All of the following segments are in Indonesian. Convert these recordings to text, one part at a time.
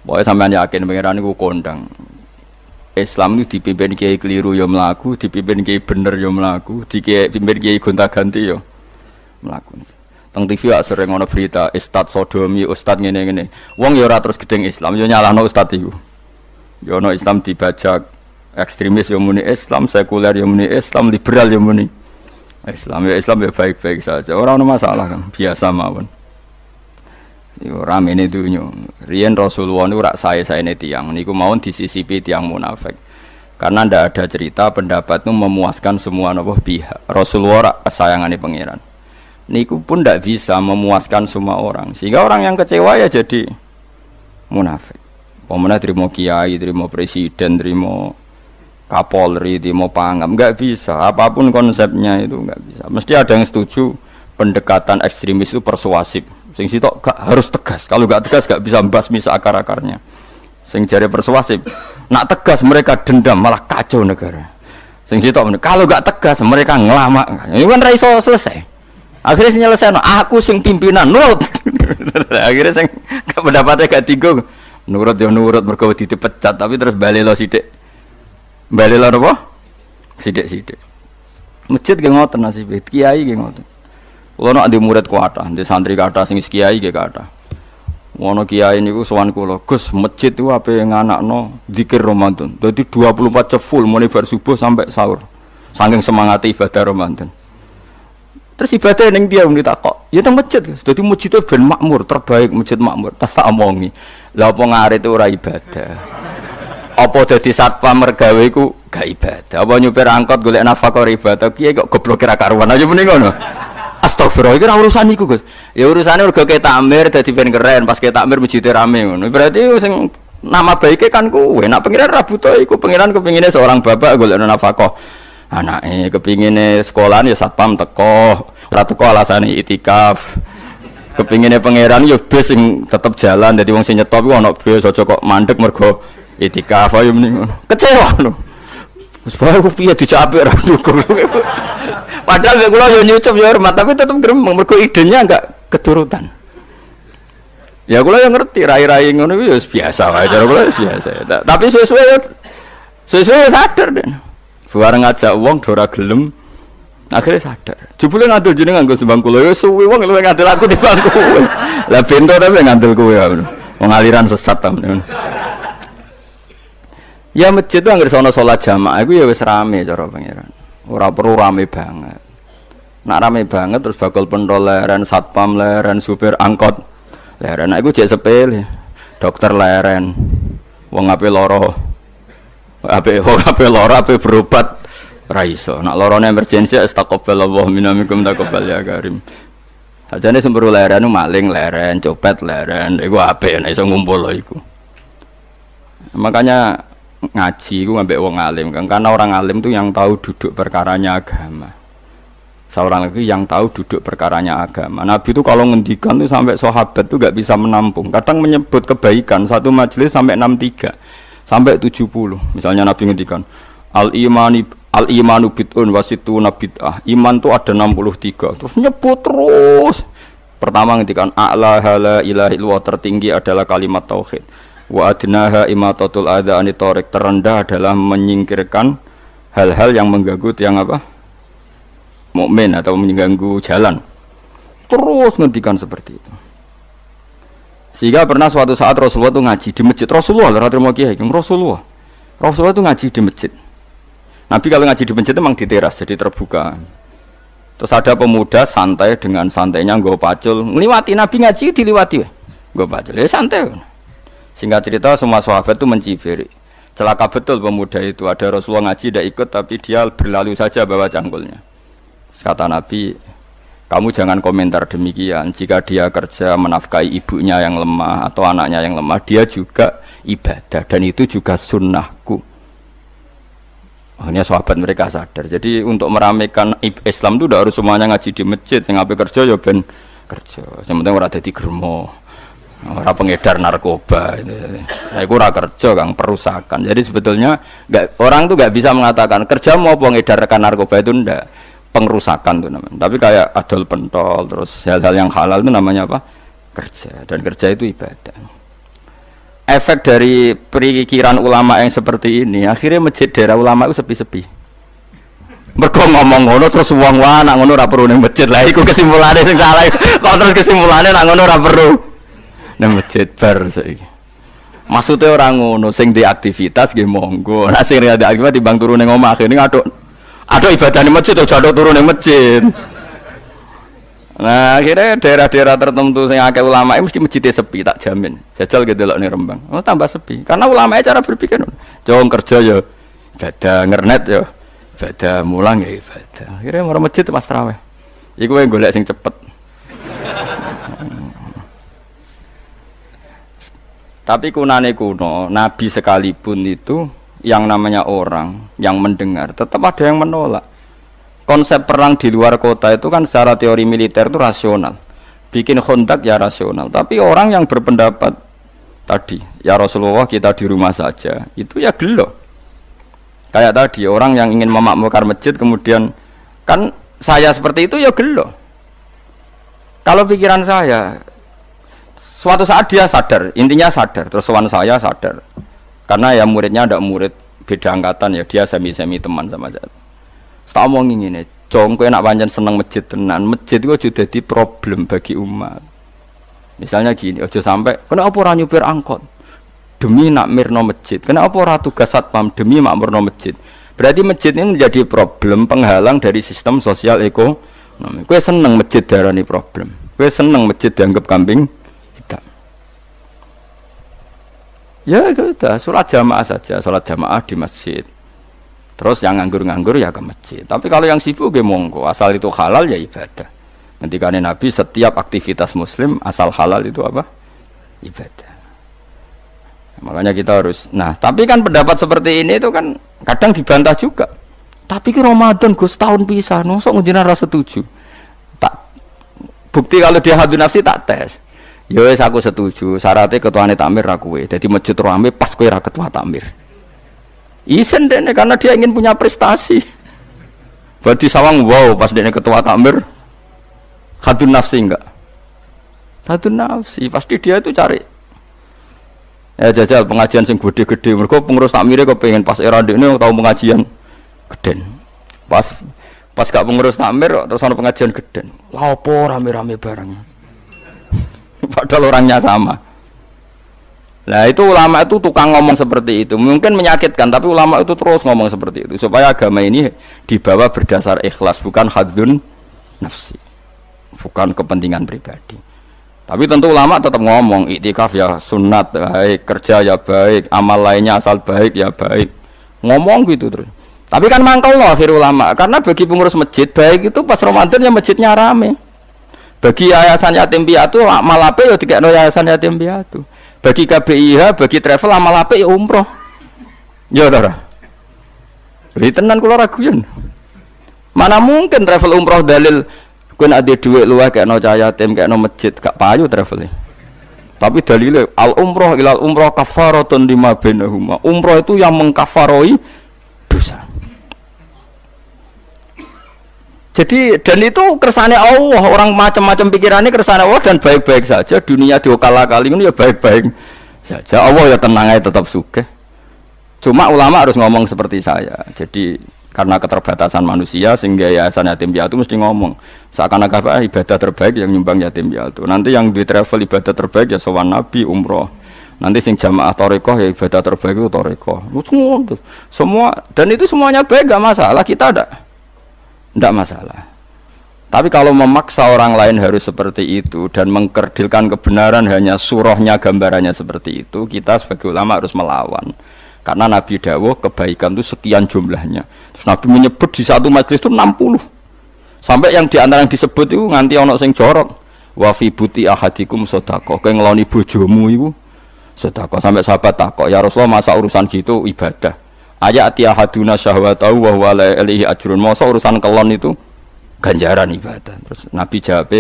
Pokoknya sampean yakin pangeran iku kondang. Islam itu dipimpin kiai keliru ya mlaku, dipimpin kiai bener ya mlaku, dipimpin kiai gonta-ganti ya mlaku. Teng TV sering ana berita ustad sodomi, ustad ngene-ngene. Wong ya ora terus gedeng Islam, ya nyalahno ustad iku. Ya ana Islam dibajak, ekstremis ya muni Islam, sekuler ya muni Islam, liberal ya muni Islam. Ya Islam ya baik-baik saja. Ora ana masalah kan, biasa mawon. Yo ramene dunyo. Riyen Rasulullah niku rak sae-saene tiyang niku mawon disisipi tiyang munafik. Karena ndak ada cerita pendapat itu memuaskan semua napa pihak. Rasulullah rak kesayangane pangeran. Niku pun ndak bisa memuaskan semua orang. Sehingga orang yang kecewa ya jadi munafik. Pemene trimo kiai, trimo presiden, trimo Kapolri, trimo pangam, enggak bisa. Apapun konsepnya itu enggak bisa. Mesti ada yang setuju pendekatan ekstremis itu persuasif. Sing sitok gak harus tegas. Kalau gak tegas gak bisa membasmi akar-akarnya. Sing jare persuasif, nak tegas mereka dendam malah kacau negara. Sing sitok kalau gak tegas mereka ngelama. Ini kan ra iso selesai. Akhirnya sing nyelesaino aku sing pimpinan nurut. Akhirnya sing pendapatnya gak tigo. Nurut ya nurut mergo dipecat tapi terus balelo sithik. Balelo napa? Sithik-sithik. Masjid ge ngoten nasibe, kiai ge ngoten. Kulo nak di murid kuatah, di santri kata sing kiai ge kata. Wono kiai niku sowan kula, Gus, masjid itu ape nganakno zikir Ramadan. Dadi 24 jam full mulai bar subuh sampai sahur. Saking semangate ibadah Ramadan. Terus ibadah ning dia muni takok, ya teng masjid, Gus. Dadi masjid itu ben makmur, terbaik masjid makmur. Tak omongi. Lah apa ngarit itu ora ibadah. Apa dadi satpam mergawe iku gak ibadah. Apa nyupir angkot golek nafkah ibadah, kiai kok goblok kira karuan aja muni ngono. Astagfirullah, itu urusan iku, Gus. Ya urusane mergo ke takmir dadi ben keren, pas ke takmir masjid rame ngono. Berarti sing nama baike kan kowe. Nek pengiran ra butuh iku, pengiran kepingine seorang bapak golek nafkah. Anake kepingine sekolahan ya satpam teko, ora teko alasane itikaf. Kepingine pengiran ya bis sing tetep jalan, dadi wong sing nyetop iku ana bis aja kok mandek mergo itikaf ayo mending. Kecewa lho. Wis bae ku piye dicapik ra dukung. Padahal nek kula yo nyucup yo hormat tapi tetep gremeng mergo idenya enggak keturutan. Ya kula yo ngerti rai-rai ngono iku yo biasa wae cara kula biasa. Tapi suwe-suwe sadar den. Bareng ngajak wong do ora gelem akhirnya sadar. Jebule ngandel jeneng nganggo sembang kula yo suwe wong luwih ngandel aku timbang kowe. Lah bento tapi ngandel kowe wong aliran sesat ta. Ya masjid itu anggere ana salat jamaah iku ya wis rame cara pangeran. Ora perlu rame banget. Nak rame banget terus bakal pentol leren, satpam leren, supir angkot leren. Nah, iku jek sepele. Dokter leren. Wong ape lara. Ape lara ape berobat ra iso. Nak larane emergensi astagfirullah minamikum taqabbal ya karim. Sajane semburu leren maling leren, copet leren. Iku ape nek iso ngumpul iku. Makanya ngaji itu ngambil wong alim kan, karena orang alim itu yang tahu duduk perkaranya agama. Seorang lagi yang tahu duduk perkaranya agama. Nabi itu kalau ngendikan itu sampai sahabat itu gak bisa menampung. Kadang menyebut kebaikan satu majelis sampai 63 sampai 70. Misalnya Nabi ngendikan al imanu bid'un wasituna bid'ah. Iman itu ada 63. Terus nyebut terus. Pertama ngendikan a'la la ilaha illallah, tertinggi adalah kalimat tauhid. Wa adnaha imatatul adza anit thariq, terendah adalah menyingkirkan hal-hal yang mengganggu yang apa? Mukmin atau mengganggu jalan. Terus ngendikan seperti itu. Sehingga pernah suatu saat Rasulullah itu ngaji di masjid. Rasulullah ora terima kiai, Rasulullah itu ngaji di masjid. Nabi kalau ngaji di masjid memang di teras jadi terbuka. Terus ada pemuda santai dengan santainya nggo pacul, ngliwati Nabi ngaji diliwati. Nggo pacul. Ya santai. Singkat cerita semua sahabat itu mencibir. Celaka betul pemuda itu. Ada Rasulullah ngaji tidak ikut tapi dia berlalu saja bawa cangkulnya. Kata Nabi, kamu jangan komentar demikian. Jika dia kerja menafkahi ibunya yang lemah atau anaknya yang lemah, dia juga ibadah dan itu juga sunnahku. Akhirnya sahabat mereka sadar. Jadi untuk meramaikan Islam itu tidak harus semuanya ngaji di masjid. Yang ngapain kerja ya ben kerja. Yang penting orang jadi germo. Orang pengedar narkoba, itu ora kerja kang perusakan. Jadi sebetulnya orang tuh nggak bisa mengatakan kerja mau pengedarkan narkoba itu ndak, pengerusakan tuh namanya. Tapi kayak adol pentol terus hal-hal yang halal itu namanya apa? Kerja. Dan kerja itu ibadah. efek dari pikiran ulama yang seperti ini, akhirnya masjid daerah ulama itu sepi-sepi. Mergo ngomong ngono terus wong wae nak ngono ora perlu ning masjid. Lah iku kesimpulane sing salah. Kok terus kesimpulane nak ngono ora perlu ning masjid bar saiki. Maksudnya orang ngono sing di aktivitas nggih monggo. Nek sing ada aktivitas timbang turu ning omah kene aduk ibadah ning masjid aja aduk turu ning masjid. Nah, akhirnya daerah-daerah tertentu yang akeh ulama mesti masjidnya sepi, tak jamin. Jajal gitu loh nih Rembang. Oh, tambah sepi. Karena ulama cara berpikir, jong kerja ya, ibadah ngernet ya, ibadah mulang ya ibadah. Akhirnya orang masjid pas tarawih. Iku yang golek sing cepet. Tapi kunane kuno, Nabi sekalipun itu yang namanya orang yang mendengar, tetap ada yang menolak. Konsep perang di luar kota itu kan secara teori militer itu rasional. Bikin kontak ya rasional. Tapi orang yang berpendapat tadi, ya Rasulullah kita di rumah saja, itu ya gelo. Kayak tadi, orang yang ingin memakmurkan masjid kemudian, kan saya seperti itu ya gelo. Kalau pikiran saya, suatu saat dia sadar, intinya sadar, terus sowan saya sadar. Karena ya muridnya ada murid beda angkatan ya, dia semi-semi teman sama saya. Tak omong ngene, jong kowe nak pancen seneng masjid tenan, masjid iku aja dadi problem bagi umat. Misalnya gini, aja sampai kenapa ora nyupir angkot demi nak mirno masjid, kenapa ora tugas satpam demi makmurno masjid. Berarti masjid ini menjadi problem penghalang dari sistem sosial ekonomi. Kowe seneng masjid darani problem, kowe seneng masjid dianggap kambing hitam. Ya sudah, sholat jamaah saja, sholat jamaah di masjid. Terus yang nganggur-nganggur ya ke masjid. Tapi kalau yang sibuk ya monggo, asal itu halal ya ibadah. Ketika Nabi setiap aktivitas muslim asal halal itu apa? Ibadah. Makanya kita harus. Nah, tapi kan pendapat seperti ini itu kan kadang dibantah juga. Tapi ki Ramadan Gus tahun pisan, mosok ngunjina ra setuju. Tak bukti kalau dia hadun nafsi tak tes. Ya wis aku setuju, syaratnya ketuane takmir ra kowe. Dadi masjid rame pas kowe ra ketua takmir. Isen dene karena dia ingin punya prestasi. Berarti sawang wow pas dene ketua takmir hadun nafsi enggak? Hadun nafsi pasti dia itu cari. Ya jajal pengajian sing gede-gede. Mergo pengurus takmire kepengin pas era ndekne tau pengajian geden. Pas gak pengurus takmir terus ana pengajian geden. Lha opo rame-rame bareng. Padahal orangnya sama. Nah itu ulama itu tukang ngomong seperti itu, mungkin menyakitkan, tapi ulama itu terus ngomong seperti itu supaya agama ini dibawa berdasar ikhlas, bukan hadzun nafsi, bukan kepentingan pribadi. Tapi tentu ulama tetap ngomong iktikaf ya sunat baik, kerja ya baik, amal lainnya asal baik ya baik, ngomong gitu terus. Tapi kan mangkal loh akhir ulama, karena bagi pengurus masjid baik itu pas Ramadan ya masjidnya rame. Bagi yayasan yatim piatu malape ya dikekno yayasan yatim piatu. Bagi KBIH, bagi travel amal apik ya umroh. Ya ora. Jadi tenan kula raguyan. Mana mungkin travel umroh dalil kowe nek ade dhuwit luwih kekno cah yatim, kekno masjid, gak payu travel. Tapi dalile al umroh ilal umroh kafaratun lima bainahuma. Umroh itu yang mengkafaroi dosa. Jadi dan itu kersane Allah, orang macam-macam pikirannya kersane Allah dan baik-baik saja. Dunia diokal-akali itu ya baik-baik saja. Allah ya tenang aja tetap sugih. Cuma ulama harus ngomong seperti saya. Jadi karena keterbatasan manusia sehingga yayasan yatim piatu mesti ngomong seakan-akan ibadah terbaik yang nyumbang yatim piatu. Nanti yang di travel ibadah terbaik ya sowan Nabi umroh. Nanti sing jamaah thariqah ya ibadah terbaik itu thariqah. Semua dan itu semuanya baik gak masalah, kita tidak masalah. Tapi kalau memaksa orang lain harus seperti itu dan mengkerdilkan kebenaran hanya surahnya gambarannya seperti itu, kita sebagai ulama harus melawan. Karena Nabi dawuh kebaikan itu sekian jumlahnya. Terus Nabi menyebut di satu majelis itu 60. Sampai yang di antara yang disebut itu nganti ana sing jorok. Wa fi buti ahadikum sedekah. Kowe ngeloni bojomu iku sedekah. Sampai sahabat takok, "Ya Rasulullah, masa urusan gitu ibadah?" Ayat ahaduna syahwatahu wa huwa la ilaihi ajrun. Masa urusan kelon itu ganjaran ibadah. Terus Nabi jawab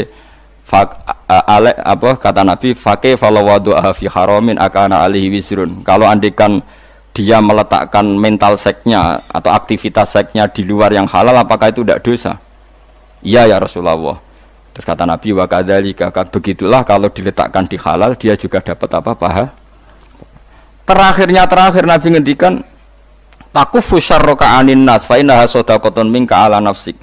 kata Nabi faqih falawadu'a fi haramin akana alaihi wisrun. Kalau andikan dia meletakkan mental seksnya atau aktivitas seksnya di luar yang halal, apakah itu tidak dosa? Iya ya Rasulullah. Terus kata Nabi wa kadzalika, begitulah kalau diletakkan di halal dia juga dapat apa paha. Terakhir Nabi ngendikan takufu syarraka anin nas fa innaha shadaqatun minka ala nafsik.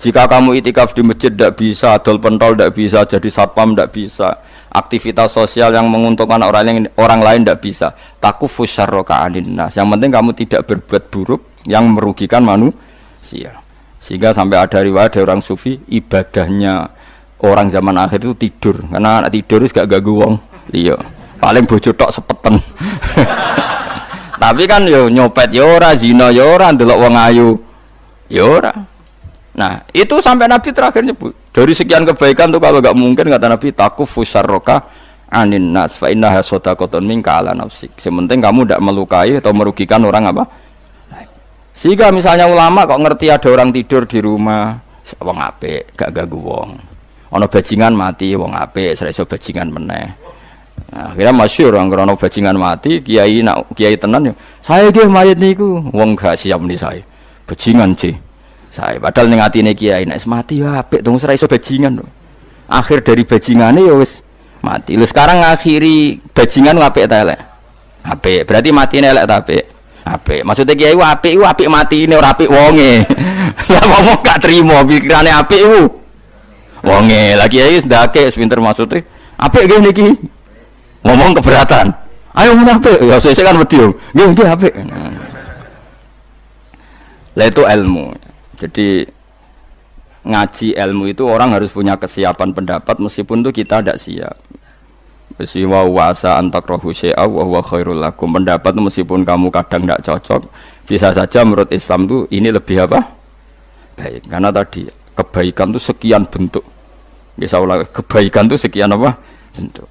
Jika kamu itikaf di masjid tidak bisa, adol pentol tidak bisa, jadi satpam tidak bisa, aktivitas sosial yang menguntungkan orang lain tidak bisa. Takufu syarraka anin nas. Yang penting kamu tidak berbuat buruk yang merugikan manusia. Sehingga sampai ada riwayat dari orang sufi, ibadahnya orang zaman akhir itu tidur, karena anak tidur itu gak ganggu wong. Iya. Paling bojo tok sepeten. Tapi kan yo nyopet yo ora, zina yo ora, ndelok wong ayu yo ora. Nah, itu sampai Nabi terakhir nyebut. Dari sekian kebaikan tuh kalau gak mungkin kata Nabi takufu syarraka anin nas fa innaha shadaqatun minka ala nafsik. Sementing kamu tidak melukai atau merugikan orang apa? Sehingga misalnya ulama kok ngerti ada orang tidur di rumah, wong apik, gak ganggu wong. Ana bajingan mati, wong apik, iso bajingan meneh. Nah, akhirnya masyhur orang krono bajingan mati, kiai tenan yo. Saya nggih mayit niku, wong gak siap nih saya. Bajingan sih. Saya padahal ning atine kiai nek mati yo apik dong ora iso bajingan. Akhir dari bajingane yo wis mati. Lho sekarang ngakhiri bajingan apik ta elek? Apik. Berarti matine elek ta apik? Apik. Maksudnya kiai apik matine ora apik wonge. Lah ngomong gak trimo pikirane apik iku. Wonge lagi kiai wis ndake wis pinter maksudnya. Apik nggih niki. Ngomong keberatan. Ayo ngomong apik. Ya saya kan wedi yo. Nggih apik. Lah itu ilmu. Jadi ngaji ilmu itu orang harus punya kesiapan pendapat meskipun itu kita tidak siap. Wa wasa antakrahu syai'a wa huwa khairul lakum. Pendapat itu meskipun kamu kadang tidak cocok, bisa saja menurut Islam itu ini lebih apa? Baik. Karena tadi kebaikan itu sekian bentuk. Bisa ulang, kebaikan itu sekian apa? Bentuk.